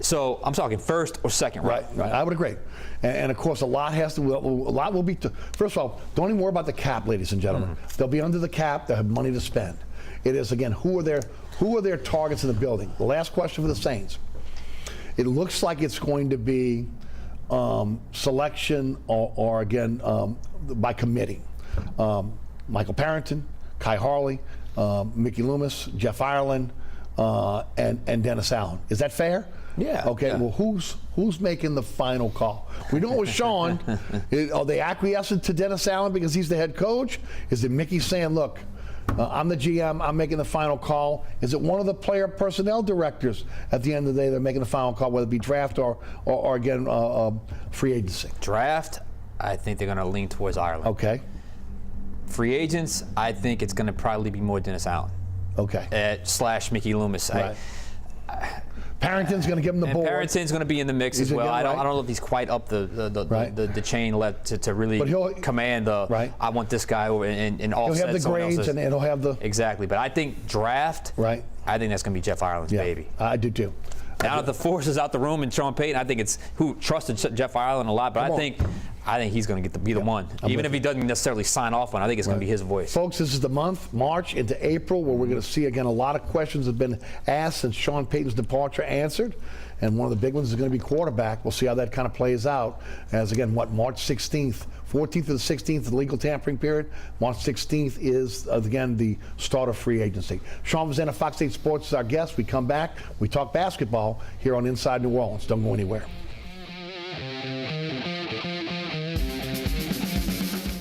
So I'm talking first or second round. Right. I would agree. And of course, a lot will be. First of all, don't even worry about the cap, ladies and gentlemen. They'll be under the cap. They'll have money to spend. It is, again, who are their targets in the building? The last question for the Saints. It looks like it's going to be selection or again, by committee. Michael Parrington, Kai Harley, Mickey Loomis, Jeff Ireland, and Dennis Allen. Is that fair? Yeah. Okay, well, who's making the final call? We know it was Sean. Are they acquiescing to Dennis Allen because he's the head coach? Is it Mickey saying, look, I'm the GM, I'm making the final call? Is it one of the player personnel directors at the end of the day they're making the final call, whether it be draft or again, free agency? Draft, I think they're going to lean towards Ireland. Okay. Free agents, I think it's going to probably be more Dennis Allen. Okay. / Mickey Loomis. Right. Parrington's going to give him the board. Parrington's going to be in the mix as well. I don't know if he's quite up the chain to really command the. I want this guy over and offset. He'll have the grades and he'll have the. Exactly, but I think draft. Right. I think that's going to be Jeff Ireland's baby. I do too. Now that the force is out the room and Sean Payton, I think it's who trusted Jeff Ireland a lot, but I think he's going to be the one. Even if he doesn't necessarily sign off on it, I think it's going to be his voice. Folks, this is the month, March into April, where we're going to see, again, a lot of questions have been asked since Sean Payton's departure answered. And one of the big ones is going to be quarterback. We'll see how that kind of plays out. As, again, March 16th, 14th to the 16th, the legal tampering period. March 16th is, again, the start of free agency. Sean Fazende, Fox 8 Sports is our guest. We come back, we talk basketball here on Inside New Orleans. Don't go anywhere.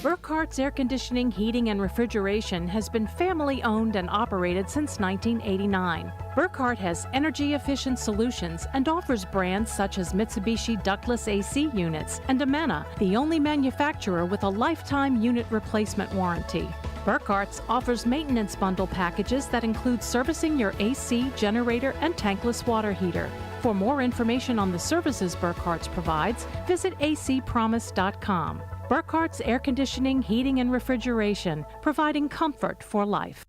Burkhart's Air Conditioning, Heating, and Refrigeration has been family-owned and operated since 1989. Burkhart has energy-efficient solutions and offers brands such as Mitsubishi ductless AC units and Amana, the only manufacturer with a lifetime unit replacement warranty. Burkhart's offers maintenance bundle packages that include servicing your AC, generator, and tankless water heater. For more information on the services Burkhart's provides, visit acpromise.com. Burkhart's Air Conditioning, Heating, and Refrigeration, providing comfort for life.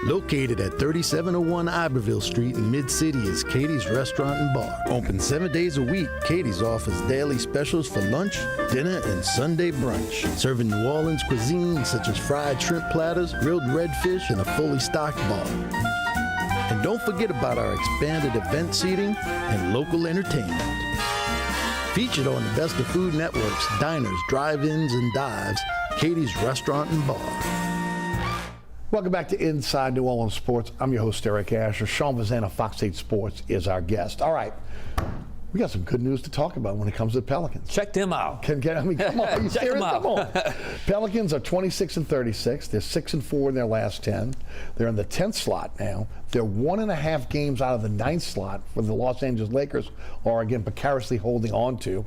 Located at 3701 Iberville Street in Mid-City is Katie's Restaurant and Bar. Open 7 days a week, Katie's offers daily specials for lunch, dinner, and Sunday brunch. Serving New Orleans cuisine such as fried shrimp platters, grilled redfish, and a fully stocked bar. And don't forget about our expanded event seating and local entertainment. Featured on the Best of Food Network's diners, drive-ins, and dives, Katie's Restaurant and Bar. Welcome back to Inside New Orleans Sports. I'm your host, Eric Asher. Sean Fazende of Fox 8 Sports is our guest. All right. We got some good news to talk about when it comes to the Pelicans. Check them out. Come on, are you serious? Come on. Pelicans are 26-36. They're 6-4 in their last 10. They're in the 10th slot now. They're 1.5 games out of the 9th slot for the Los Angeles Lakers are again precariously holding on to.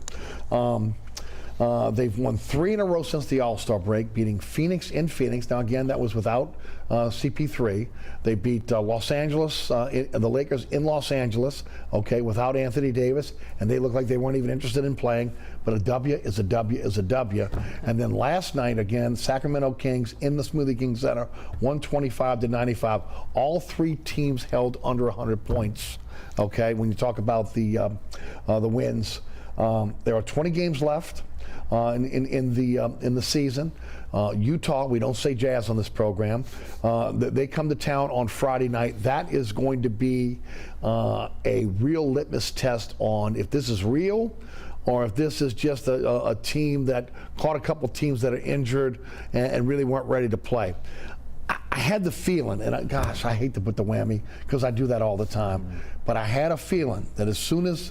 They've won 3 in a row since the All-Star break, beating Phoenix in Phoenix. Now, again, that was without CP3. They beat Los Angeles, the Lakers in Los Angeles, okay, without Anthony Davis, and they look like they weren't even interested in playing. But a W is a W is a W. And then last night, again, Sacramento Kings in the Smoothie King Center, 125-95. All 3 teams held under 100 points, okay, when you talk about the wins. There are 20 games left in the season. Utah, we don't say Jazz on this program. They come to town on Friday night. That is going to be a real litmus test on if this is real or if this is just a team that caught a couple teams that are injured and really weren't ready to play. I had the feeling, and gosh, I hate to put the whammy because I do that all the time, but I had a feeling that as soon as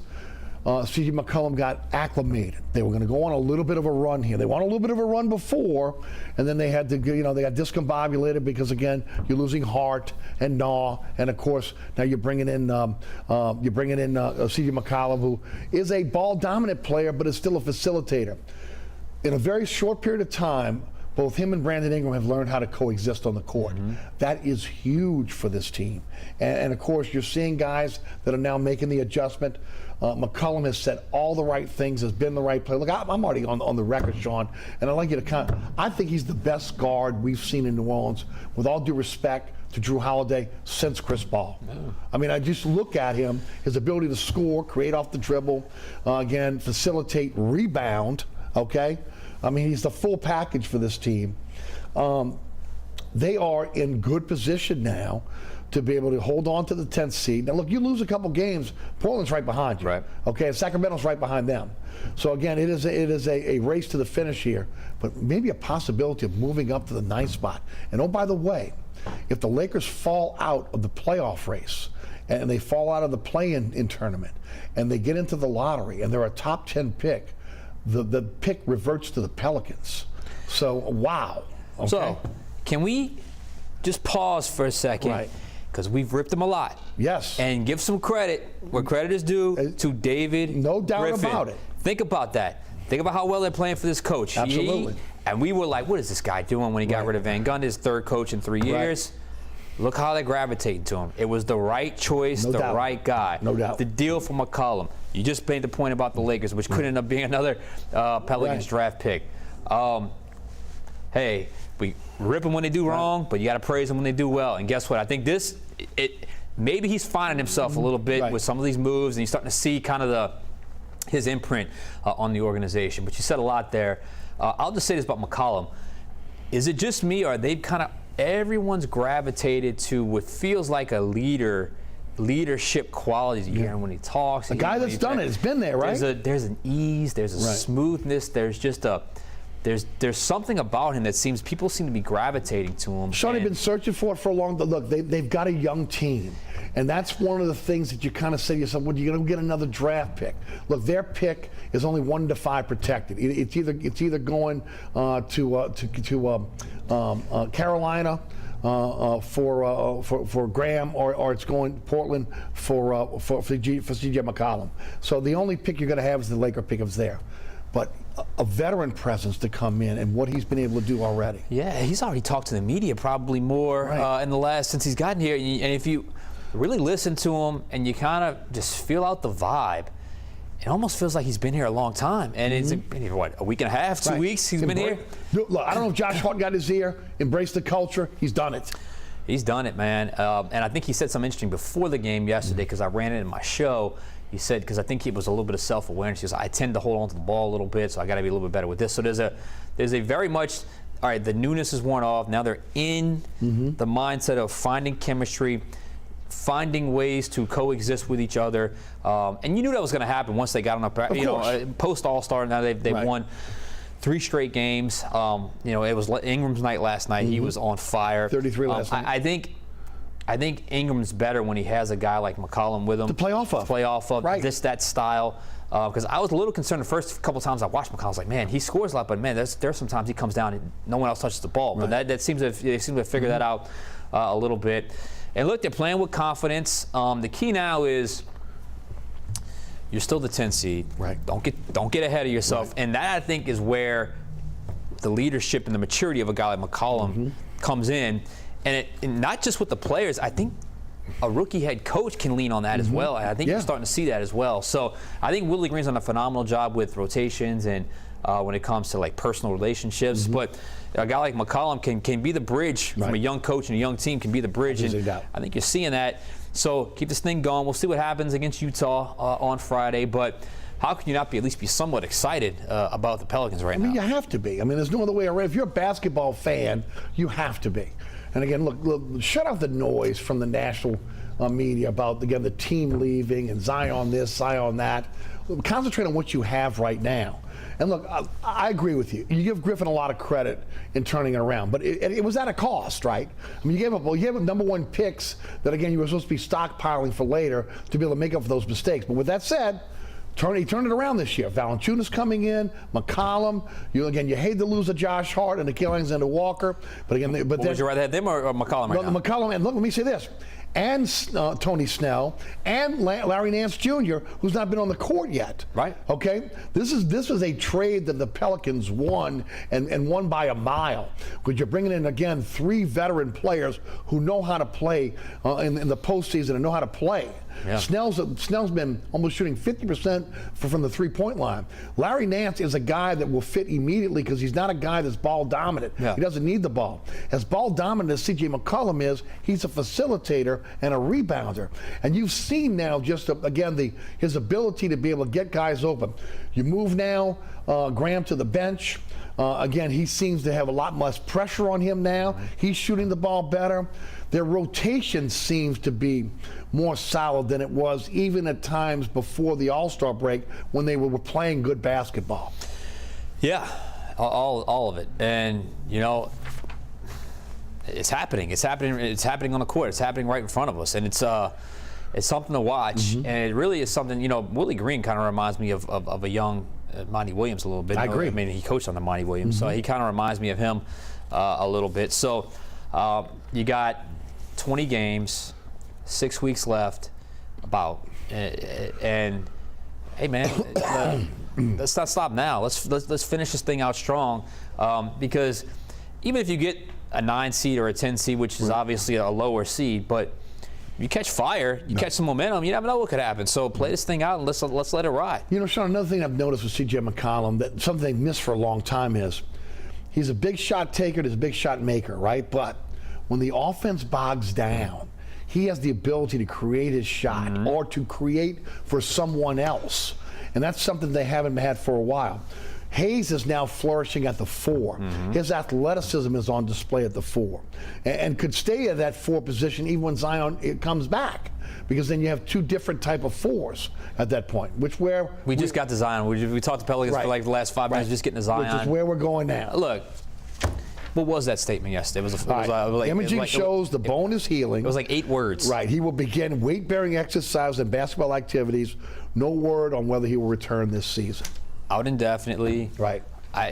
C.J. McCollum got acclimated, they were going to go on a little bit of a run here. They won a little bit of a run before, and then they had to, they got discombobulated because, again, you're losing Hart and Naw, and of course now you're bringing in C.J. McCollum, who is a ball-dominant player, but is still a facilitator. In a very short period of time, both him and Brandon Ingram have learned how to coexist on the court. That is huge for this team. And of course, you're seeing guys that are now making the adjustment. McCollum has said all the right things, has been the right player. Look, I'm already on the record, Sean, and I'd like you to count. I think he's the best guard we've seen in New Orleans, with all due respect to Drew Holiday, since Chris Paul. I mean, I just look at him, his ability to score, create off the dribble, again, facilitate, rebound, okay? I mean, he's the full package for this team. They are in good position now to be able to hold on to the 10th seed. Now, look, you lose a couple games, Portland's right behind you. Right. Okay, and Sacramento's right behind them. So, again, it is a race to the finish here, but maybe a possibility of moving up to the 9th spot. And, oh, by the way, if the Lakers fall out of the playoff race and they fall out of the play-in tournament and they get into the lottery and they're a top 10 pick, the pick reverts to the Pelicans. So, wow. Okay. So, can we just pause for a second? Right. Because we've ripped him a lot. Yes. And give some credit where credit is due to David No doubt Griffin. about it. Think about that. Think about how well they're playing for this coach. Absolutely. And we were like, what is this guy doing when he got rid of Van Gundy, his 3rd coach in 3 years? Look how they gravitated to him. It was the right choice, right guy. No doubt. The deal for McCollum. You just made the point about the Lakers, which could end up being another Pelicans draft pick. Hey, we rip them when they do wrong, but you got to praise them when they do well. And guess what? I think maybe he's finding himself a little bit with some of these moves, and he's starting to see kind of his imprint on the organization. But you said a lot there. I'll just say this about McCollum. Is it just me, or are they kind of everyone's gravitated to what feels like a leadership qualities? You hear him when he talks. A guy that's done it. It's been there, right? There's an ease. There's a smoothness. There's just there's something about him that people seem to be gravitating to him. Sean, they've been searching for it for a long time. Look, they've got a young team. And that's one of the things that you kind of say to yourself, well, you're going to get another draft pick. Look, their pick is only 1 to 5 protected. It's either going to Carolina for Graham, or it's going Portland for C.J. McCollum. So the only pick you're going to have is the Laker pick if it's there. But a veteran presence to come in and what he's been able to do already. Yeah, he's already talked to the media probably more since he's gotten here. And if you really listen to him and you kind of just feel out the vibe, it almost feels like he's been here a long time. And it's been here, what, a week and a half, 2 weeks he's been here? Look, I don't know if Josh Hart got his ear, embraced the culture. He's done it. He's done it, man. And I think he said something interesting before the game yesterday, because I ran it in my show. He said, because I think it was a little bit of self-awareness. He goes, I tend to hold on to the ball a little bit, so I got to be a little bit better with this. So there's a very much, all right, the newness is worn off. Now they're in the mindset of finding chemistry, finding ways to coexist with each other. And you knew that was going to happen once they got on post All-Star. Now they've won 3 straight games. It was Ingram's night last night. He was on fire. 33 last night. I think Ingram's better when he has a guy like McCollum with him to play off of. Right. That style. Because I was a little concerned the first couple times I watched McCollum. I was like, man, he scores a lot, but man, there's sometimes he comes down and no one else touches the ball. Right. But they seem to have figured that out a little bit. And look, they're playing with confidence. The key now is you're still the 10 seed. Right. Don't get ahead of yourself. Right. And that, I think, is where the leadership and the maturity of a guy like McCollum comes in. And not just with the players, I think a rookie head coach can lean on that as well. And I think you're starting to see that as well. So I think Willie Green's done a phenomenal job with rotations and when it comes to like personal relationships. But a guy like McCollum can be the bridge from a young coach and a young team, can be the bridge. And I think you're seeing that. So keep this thing going. We'll see what happens against Utah on Friday. But how can you not at least be somewhat excited about the Pelicans right now? I mean, you have to be. I mean, there's no other way around. If you're a basketball fan, you have to be. And again, look, shut out the noise from the national media about, again, the team leaving and Zion this, Zion that. Concentrate on what you have right now. And look, I agree with you. You give Griffin a lot of credit in turning it around, but it was at a cost, right? I mean, you gave up number 1 picks that, again, you were supposed to be stockpiling for later to be able to make up for those mistakes. But with that said, he turned it around this year. Valanciunas coming in, McCollum. You hate to lose a Josh Hart and a Alexander Walker, but again, would you rather have them or McCollum right now? McCollum, and look, let me say this, and Tony Snell and Larry Nance Jr., who's not been on the court yet. Right. Okay. This is a trade that the Pelicans won and won by a mile. Because you're bringing in again 3 veteran players who know how to play in the postseason and know how to play. Yeah. Snell's been almost shooting 50% from the 3-point line. Larry Nance is a guy that will fit immediately because he's not a guy that's ball dominant. Yeah. He doesn't need the ball. As ball dominant as C.J. McCollum is, he's a facilitator and a rebounder. And you've seen now just, again, his ability to be able to get guys open. You move now Graham to the bench. Again, he seems to have a lot less pressure on him now. He's shooting the ball better. Their rotation seems to be more solid than it was even at times before the All-Star break when they were playing good basketball. Yeah, all of it. And, it's happening. It's happening on the court. It's happening right in front of us. And it's something to watch. And it really is something, Willie Green kind of reminds me of a young Monty Williams a little bit. I agree. I mean, he coached on the Monty Williams, so he kind of reminds me of him a little bit. So you got 20 games, 6 weeks left, and hey, man, let's not stop now. Let's finish this thing out strong, because even if you get a 9 seed or a 10 seed, which is obviously a lower seed, but you catch fire, you catch some momentum, you never know what could happen. So play this thing out and let's let it ride. Sean, another thing I've noticed with C.J. McCollum, that something they've missed for a long time is he's a big shot taker, he's a big shot maker, right? But when the offense bogs down, he has the ability to create his shot or to create for someone else. And that's something they haven't had for a while. Hayes is now flourishing at the 4. His athleticism is on display at the 4, and could stay at that 4 position even when Zion comes back, because then you have 2 different type of 4s at that point. We just got to Zion. We talked to Pelicans for like the last 5 minutes, just getting to Zion. Which is where we're going now. Look, what was that statement yesterday? Imaging shows the bone is healing. It was like 8 words. Right. He will begin weight-bearing exercise and basketball activities. No word on whether he will return this season. Out indefinitely. Right. I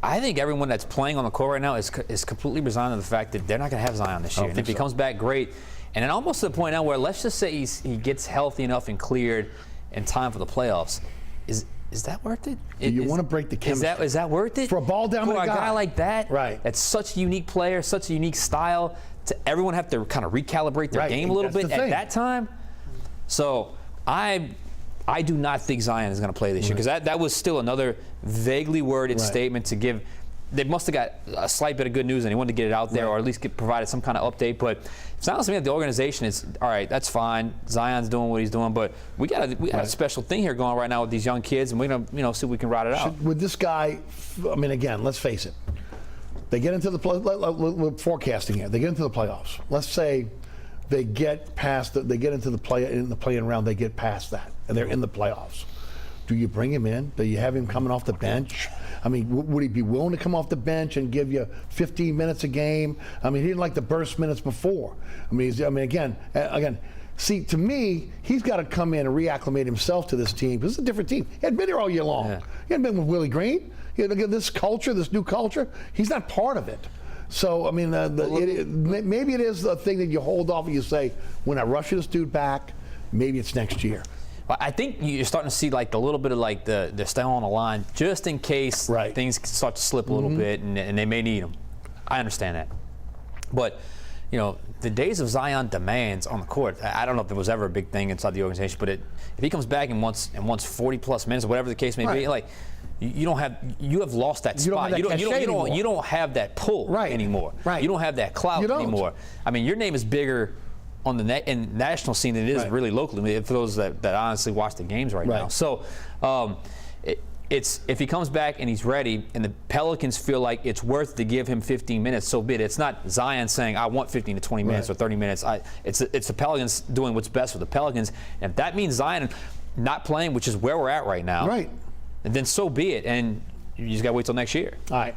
think everyone that's playing on the court right now is completely resigned to the fact that they're not going to have Zion this year. And if he comes back, great. And then almost to the point now where let's just say he gets healthy enough and cleared in time for the playoffs. Is that worth it? You want to break the chemistry. Is that worth it? For a ball down for a guy like that? Right. That's such a unique player, such a unique style. To everyone have to kind of recalibrate their game a little bit at that time. So I do not think Zion is going to play this year, because that was still another vaguely worded statement to give. They must have got a slight bit of good news and they wanted to get it out there, or at least provided some kind of update. But it sounds to me like the organization is, all right, that's fine. Zion's doing what he's doing, but we got a special thing here going right now with these young kids, and we're going to see if we can ride it out. With this guy, I mean, again, let's face it. They get into we're forecasting here. They get into the playoffs. Let's say they get past they get into the play-in round, they get past that, and they're in the playoffs. Do you bring him in? Do you have him coming off the bench? I mean, would he be willing to come off the bench and give you 15 minutes a game? I mean, he didn't like the burst minutes before. I mean, again. See, to me, he's got to come in and reacclimate himself to this team. This is a different team. He hadn't been here all year long. Yeah. He hadn't been with Willie Green. This culture, this new culture, he's not part of it. So, I mean, maybe it is the thing that you hold off and you say, when I rush this dude back, maybe it's next year. Well, I think you're starting to see like a little bit of like they're still on the line just in case things start to slip a little bit and they may need him. I understand that. But, you know, the days of Zion demands on the court, I don't know if there was ever a big thing inside the organization, but if he comes back and wants 40-plus minutes, whatever the case may be, like, you have lost that spot. You don't have that pull anymore. You don't have that clout anymore. I mean, your name is bigger on the in national scene than it is really locally, for those that honestly watch the games right now. So it's if he comes back and he's ready and the Pelicans feel like it's worth to give him 15 minutes, so be it. It's not Zion saying, I want 15 to 20 minutes or 30 minutes. It's the Pelicans doing what's best for the Pelicans. And if that means Zion not playing, which is where we're at right now, and then so be it. And you just got to wait till next year. All right.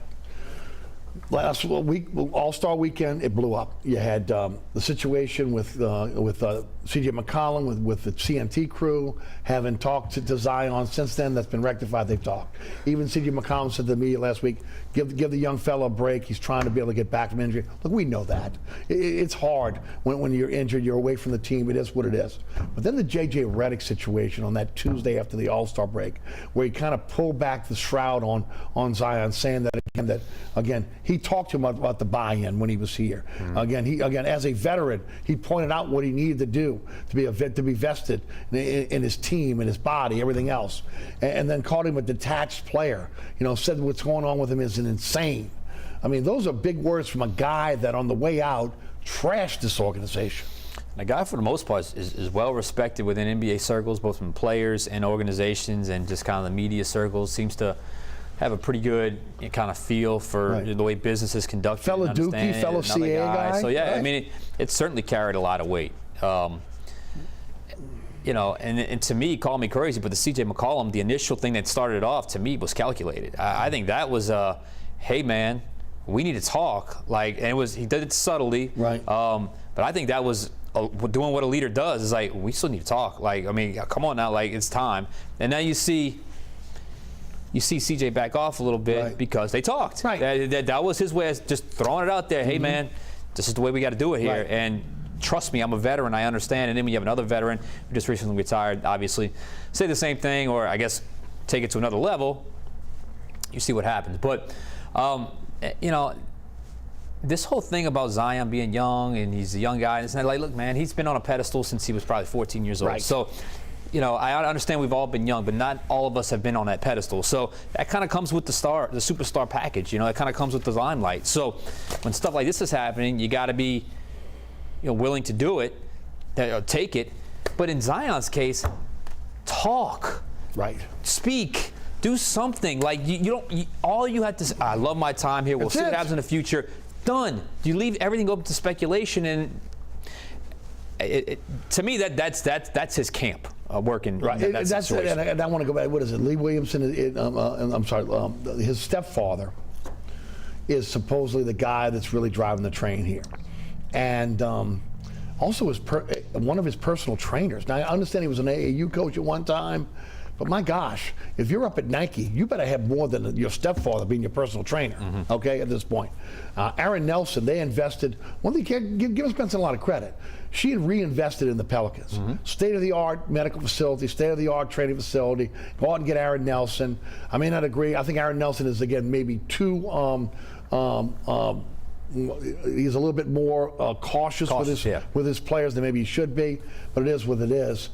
Last week, All-Star Weekend, it blew up. You had the situation with C.J. McCollum, with the CMT crew, having talked to Zion. Since then, that's been rectified. They've talked. Even C.J. McCollum said to the media last week, give the young fellow a break. He's trying to be able to get back from injury. Look, we know that. It's hard when you're injured, you're away from the team. It is what it is. But then the J Reddick situation on that Tuesday after the All-Star break, where he kind of pulled back the shroud on Zion, saying that again, he talked to him about the buy-in when he was here. Again, as a veteran, he pointed out what he needed to do to be vested in his team and his body, everything else, and then called him a detached player. You know, said what's going on with him is insane. I mean, those are big words from a guy that on the way out trashed this organization. A guy, for the most part, is well respected within NBA circles, both from players and organizations, and just kind of the media circles. Seems to have a pretty good kind of feel for the way business is conducted. Fellow Dookie, fellow CA guy. So yeah, I mean, it certainly carried a lot of weight. You know, and to me, call me crazy, but the C.J. McCollum, the initial thing that started it off, to me, was calculated. I think that was, hey man, we need to talk. Like, and he did it subtly. But I think that was doing what a leader does. Is like, we still need to talk. Like, I mean, come on now, like, it's time. And now you see CJ back off a little bit because they talked. That was his way of just throwing it out there. Hey man, this is the way we got to do it here. And trust me, I'm a veteran, I understand. And then when you have another veteran who just recently retired, obviously, say the same thing, or I guess take it to another level, you see what happens. But, you know, this whole thing about Zion being young and he's a young guy, it's not like, look, man, he's been on a pedestal since he was probably 14 years old. So, you know, I understand we've all been young, but not all of us have been on that pedestal. So that kind of comes with the superstar package. You know, that kind of comes with the limelight. So when stuff like this is happening, you got to be, you know, willing to do it, take it. But in Zion's case, talk, speak, do something. Like all you have to say, I love my time here. We'll see what happens in the future. Done. You leave everything open to speculation, and to me, that's his camp working. That's situation. And I want to go back. What is it? Lee Williamson. I'm sorry. His stepfather is supposedly the guy that's really driving the train here, and also one of his personal trainers. Now I understand he was an AAU coach at one time, but my gosh, if you're up at Nike, you better have more than your stepfather being your personal trainer. Okay, at this point, Aaron Nelson, they invested. One thing, give Spencer a lot of credit. She had reinvested in the Pelicans. State-of-the-art medical facility, state-of-the-art training facility. Go out and get Aaron Nelson. I may not agree. I think Aaron Nelson is, again, maybe too, he's a little bit more cautious with his players than maybe he should be, but it is what it is.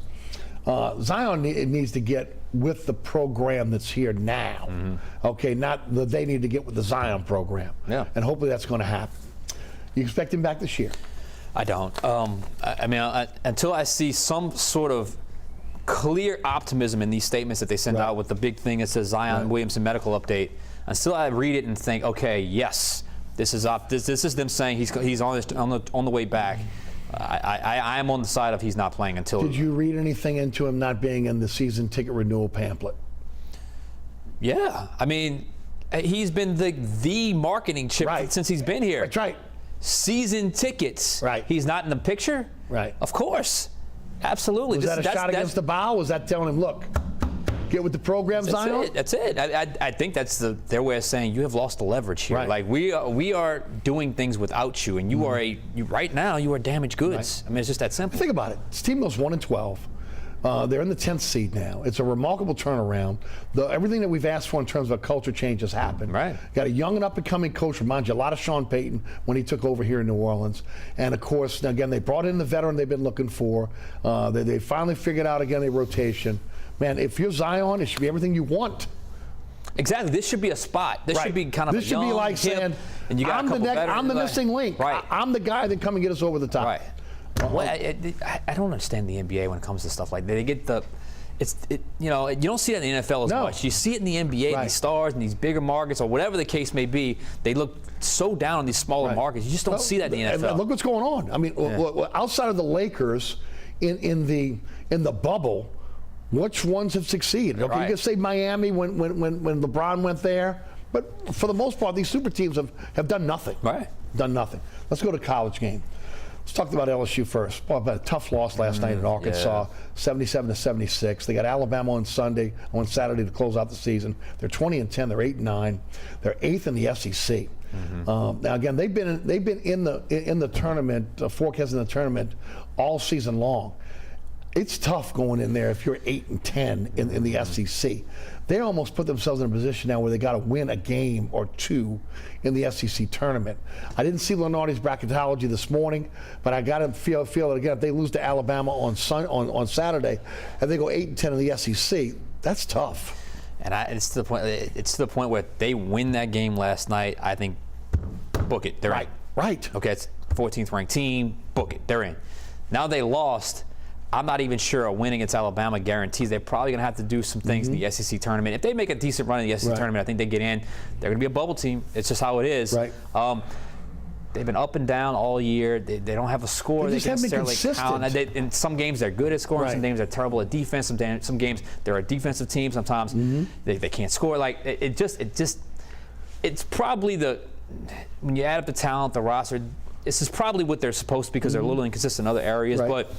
Zion needs to get with the program that's here now. Okay, not that they need to get with the Zion program. And hopefully that's going to happen. You expect him back this year? I don't. I mean, until I see some sort of clear optimism in these statements that they send out with the big thing that says Zion Williamson medical update, until I read it and think, okay, yes, this is them saying he's on the way back. I am on the side of he's not playing until. Did you read anything into him not being in the season ticket renewal pamphlet? Yeah, I mean, He's been the marketing chip since he's been here. That's right. Season tickets. Right. He's not in the picture. Right. Of course. Absolutely. Was that a shot against the bow? Was that telling him, look, get with the program, Zion? That's it. I think that's their way of saying you have lost the leverage here. Right. Like we are doing things without you, and you are right now you are damaged goods. Right. I mean, it's just that simple. Think about it. This team goes 1-12. They're in the 10th seed now. It's a remarkable turnaround. Everything that we've asked for in terms of a culture change has happened. Right. Got a young and up-and-coming coach. Reminds you a lot of Sean Payton when he took over here in New Orleans. And, of course, again, they brought in the veteran they've been looking for. They finally figured out, again, a rotation. Man, if you're Zion, it should be everything you want. Exactly. This should be a spot. This should be kind of this should be like saying, and you got I'm the missing link. Right. I'm the guy that come and get us over the top. Right. Well, I don't understand the NBA when it comes to stuff like that. They get you don't see it in the NFL as much. You see it in the NBA, these stars and these bigger markets or whatever the case may be. They look so down on these smaller markets. You just don't see that in the NFL. Look what's going on. I mean, outside of the Lakers in the bubble, which ones have succeeded? Okay, you can say Miami when LeBron went there, but for the most part, these super teams have done nothing. Right. Done nothing. Let's go to college game. Let's talk about LSU first. Well, about a tough loss last night at Arkansas, 77-76. They got Alabama on Saturday to close out the season. They're 20-10. They're 8-9. They're 8th in the SEC. Now again, they've been in the tournament, forecasting the tournament all season long. It's tough going in there if you're 8-10 in the SEC. They almost put themselves in a position now where they got to win a game or two in the SEC tournament. I didn't see Lenardi's bracketology this morning, but I got to feel it again. If they lose to Alabama on Saturday and they go 8-10 in the SEC, that's tough. And it's to the point where they win that game last night. I think book it. They're in. Right. Okay, it's 14th ranked team. Book it. They're in. Now they lost. I'm not even sure a win against Alabama guarantees. They're probably going to have to do some things in the SEC tournament. If they make a decent run in the SEC tournament, I think they get in. They're going to be a bubble team. It's just how it is. Right. They've been up and down all year. They don't have a score. They just haven't been consistent. In some games, they're good at scoring. Some games, they're terrible at defense. Some games, they're a defensive team. Sometimes they can't score. Like it's probably when you add up the talent, the roster, this is probably what they're supposed to be because they're a little inconsistent in other areas. But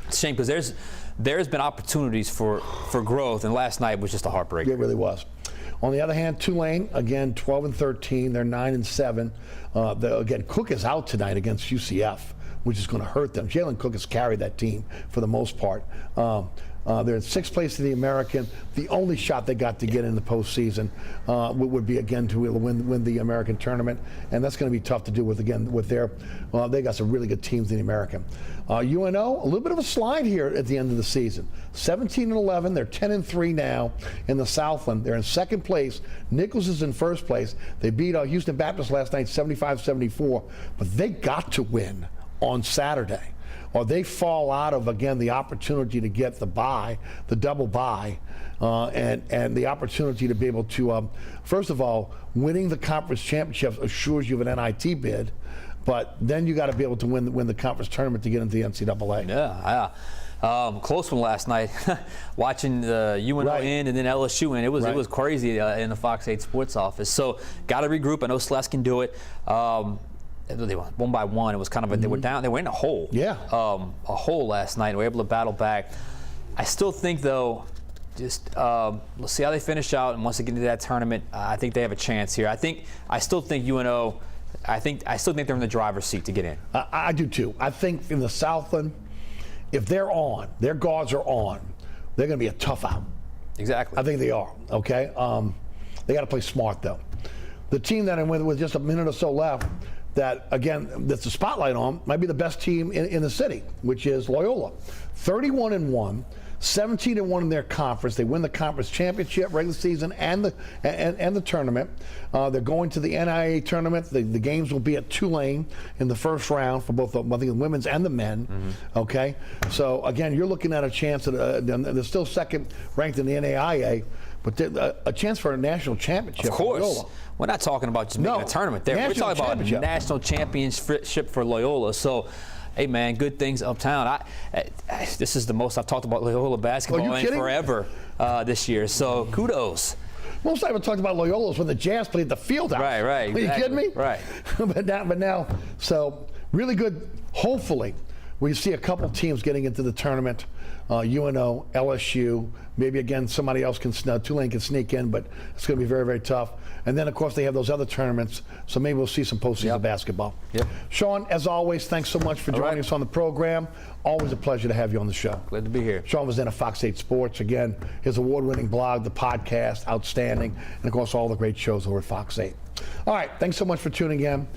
it's a shame because there's been opportunities for growth, and last night was just a heartbreaker. It really was. On the other hand, Tulane, again, 12-13. They're 9-7. Again, Cook is out tonight against UCF, which is going to hurt them. Jalen Cook has carried that team for the most part. They're in 6th place in the American. The only shot they got to get in the postseason would be, again, to win the American tournament. And that's going to be tough to do with their, they got some really good teams in the American. UNO, a little bit of a slide here at the end of the season. 17-11, they're 10-3 now in the Southland. They're in 2nd place. Nichols is in 1st place. They beat Houston Baptist last night 75-74, but they got to win on Saturday, or they fall out of, again, the opportunity to get the double bye, and the opportunity to be able to, first of all, winning the conference championship assures you of an NIT bid, but then you got to be able to win the conference tournament to get into the NCAA. Yeah. Close one last night. Watching the UNO in and then LSU in. It was crazy in the Fox 8 Sports office. So got to regroup. I know Sless can do it. They went 1 by 1. It was kind of they were down. They were in a hole. Yeah. A hole last night. They were able to battle back. I still think though, just let's see how they finish out. And once they get into that tournament, I think they have a chance here. I still think UNO. I still think they're in the driver's seat to get in. I do too. I think in the Southland, if they're on, their guards are on, they're going to be a tough out. Exactly. I think they are. Okay. They got to play smart though. The team that I'm with just a minute or so left, that again, that's the spotlight on, might be the best team in the city, which is Loyola. 31-1. 17-1 in their conference. They win the conference championship, regular season, and the tournament. They're going to the NIA tournament. The games will be at Tulane in the first round for both the women's and the men. Okay, so again, you're looking at a chance at they're still 2nd ranked in the NAIA, but a chance for a national championship. Of course. For Loyola. We're not talking about just making a tournament there. We're talking about a national championship for Loyola. So, hey, man, good things uptown. This is the most I've talked about Loyola basketball in forever this year. So, kudos. Most I ever talked about Loyola was when the Jazz played the field out. Right, right. Are you kidding me? Right. but now, so really good. Hopefully, we see a couple teams getting into the tournament. UNO, LSU, maybe again somebody else Tulane can sneak in, but it's going to be very, very tough. And then, of course, they have those other tournaments, so maybe we'll see some postseason basketball. Yep. Sean, as always, thanks so much for joining us on the program. Always a pleasure to have you on the show. Glad to be here. Sean was in Fox 8 Sports. Again, his award-winning blog, the podcast, outstanding, and, of course, all the great shows over at Fox 8. All right, thanks so much for tuning in.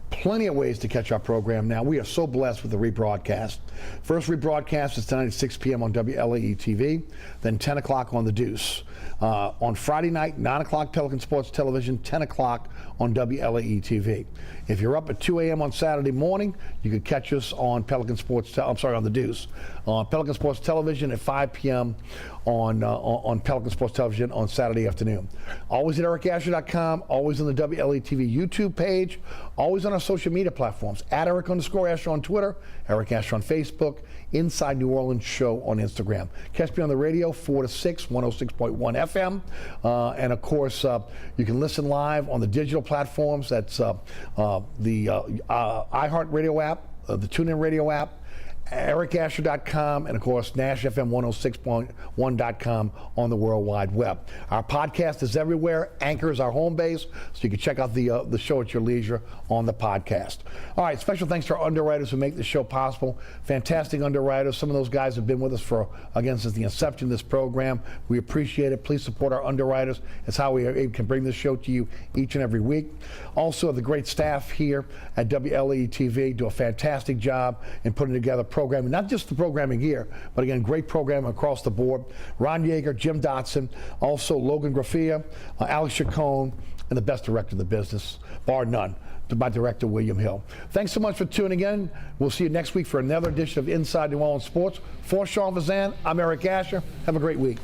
Plenty of ways to catch our program now. We are so blessed with the rebroadcast. First rebroadcast is tonight at 6 p.m. on WLAE-TV, then 10 o'clock on The Deuce. On Friday night, 9 o'clock Pelican Sports Television, 10 o'clock on WLAE-TV. If you're up at 2 a.m. on Saturday morning, you can catch us on on The Deuce. Pelican Sports Television at 5 p.m. on Pelican Sports Television on Saturday afternoon. Always at ericasher.com, always on the WLAE-TV YouTube page, always on our social media platforms, at Eric_Asher on Twitter, Eric Asher on Facebook, Inside New Orleans Show on Instagram. Catch me on the radio, 4 to 6, 106.1 FM. And of course, you can listen live on the digital platforms. That's the iHeartRadio app, the TuneIn Radio app, ericasher.com, and of course NashFM106.1.com on the World Wide Web. Our podcast is everywhere. Anchor is our home base, so you can check out the show at your leisure on the podcast. All right, special thanks to our underwriters who make the show possible. Fantastic underwriters. Some of those guys have been with us since the inception of this program. We appreciate it. Please support our underwriters. It's how we can bring this show to you each and every week. Also, the great staff here at WLAE-TV do a fantastic job in putting together programming, not just the programming here, but again, great programming across the board. Ron Yeager, Jim Dotson, also Logan Graffia, Alex Chacon, and the best director of the business, bar none, my director, William Hill. Thanks so much for tuning in. We'll see you next week for another edition of Inside New Orleans Sports. For Sean Fazende, I'm Eric Asher. Have a great week.